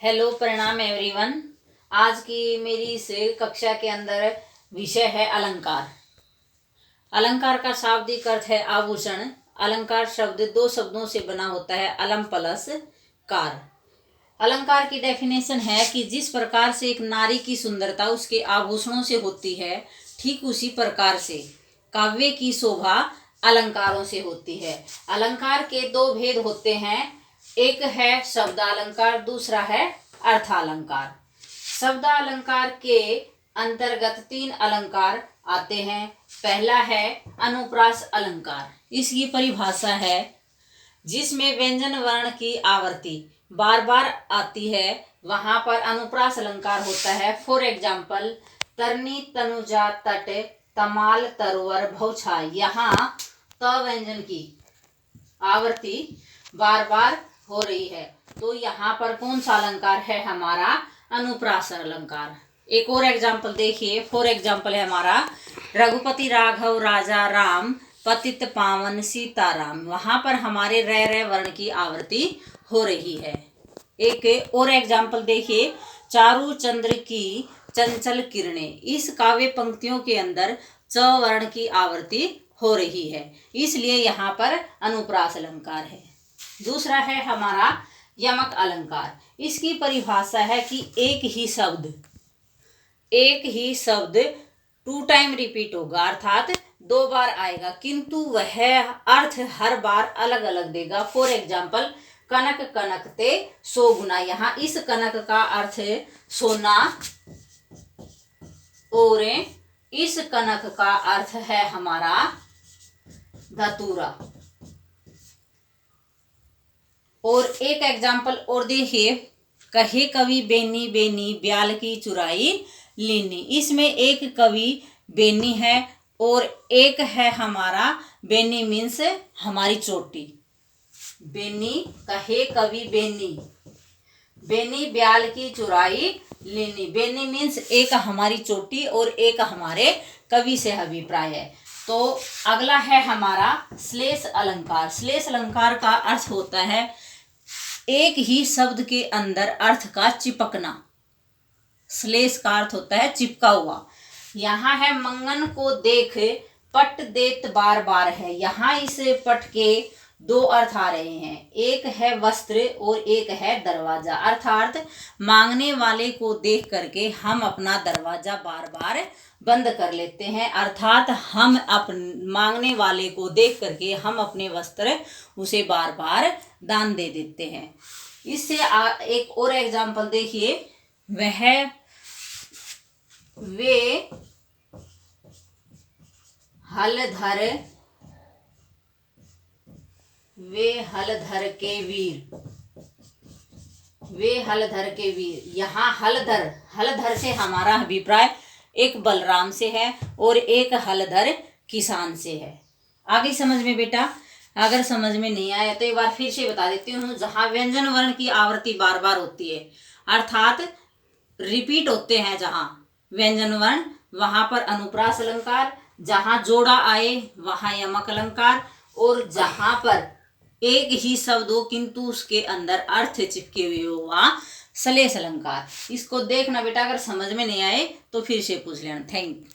Hello, प्रणाम everyone. आज की मेरी इस कक्षा के अंदर विषय है अलंकार। अलंकार का शाब्दिक अर्थ है आभूषण। अलंकार शब्द दो शब्दों से बना होता है, अलम प्लस कार। अलंकार की डेफिनेशन है कि जिस प्रकार से एक नारी की सुंदरता उसके आभूषणों से होती है, ठीक उसी प्रकार से काव्य की शोभा अलंकारों से होती है। अलंकार के दो भेद होते हैं, एक है शब्दालंकार, दूसरा है अर्थालंकार। शब्दालंकार के अंतर्गत तीन अलंकार आते हैं। पहला है अनुप्रास अलंकार। इसकी परिभाषा है जिसमें व्यंजन वर्ण की आवर्ती बार बार आती है, वहां पर अनुप्रास अलंकार होता है। फॉर एग्जाम्पल, तरनी तनुजा तट तमाल तरोवर भौछा। यहाँ त व्यंजन की आवर्ती बार बार हो रही है, तो यहाँ पर कौन सा अलंकार है? हमारा अनुप्रास अलंकार। एक और एग्जाम्पल देखिए। फॉर एग्जाम्पल है हमारा रघुपति राघव राजा राम पतित पावन सीताराम। वहां पर हमारे रे वर्ण की आवृत्ति हो रही है। एक और एग्जाम्पल देखिए, चारू चंद्र की चंचल किरणें। इस काव्य पंक्तियों के अंदर च वर्ण की आवृत्ति हो रही है, इसलिए यहाँ पर अनुप्रास अलंकार है। दूसरा है हमारा यमक अलंकार। इसकी परिभाषा है कि एक ही शब्द टू टाइम रिपीट होगा, अर्थात दो बार आएगा, किंतु वह अर्थ हर बार अलग अलग देगा। फॉर एग्जाम्पल, कनक कनकते सो गुना। यहाँ इस कनक का अर्थ सोना और इस कनक का अर्थ है हमारा धतूरा। और एक एग्जाम्पल और देखिए, कहे कवि बेनी बेनी ब्याल की चुराई लीनी। इसमें एक कवि बेनी है और एक है हमारा बेनी मीन्स हमारी चोटी। बेनी, कहे कवि बेनी, बेनी ब्याल की चुराई लेनी। बेनी मीन्स एक हमारी चोटी और एक हमारे कवि से अभिप्राय है। तो अगला है हमारा श्लेष अलंकार। श्लेष अलंकार का अर्थ होता है एक ही शब्द के अंदर अर्थ का चिपकना। श्लेष का अर्थ होता है चिपका हुआ। यहाँ है मंगन को देख पट देत बार बार है। यहाँ इस पट के दो अर्थ आ रहे हैं, एक है वस्त्र और एक है दरवाजा। अर्थात मांगने वाले को देख करके हम अपना दरवाजा बार बार बंद कर लेते हैं, अर्थात हम मांगने वाले को देख करके हम अपने वस्त्र उसे बार बार दान दे देते हैं। इससे एक और एग्जाम्पल देखिए, वे हल धर के वीर। वे हल धर के वीर। यहाँ हलधर से हमारा अभिप्राय एक बलराम से है और एक हलधर किसान से है। आगे समझ में बेटा? अगर समझ में नहीं आया तो एक बार फिर से बता देती हूँ। जहाँ व्यंजन वर्ण की आवृत्ति बार बार होती है, अर्थात रिपीट होते हैं जहाँ व्यंजन वर्ण, वहां पर अनुप्रास अलंकार। जहाँ जोड़ा आए वहां यमक अलंकार। और जहां पर एक ही शब्द हो किंतु उसके अंदर अर्थ चिपके हुए हो वहां श्लेष अलंकार। इसको देखना बेटा, अगर समझ में नहीं आए तो फिर से पूछ लेना। Thank you.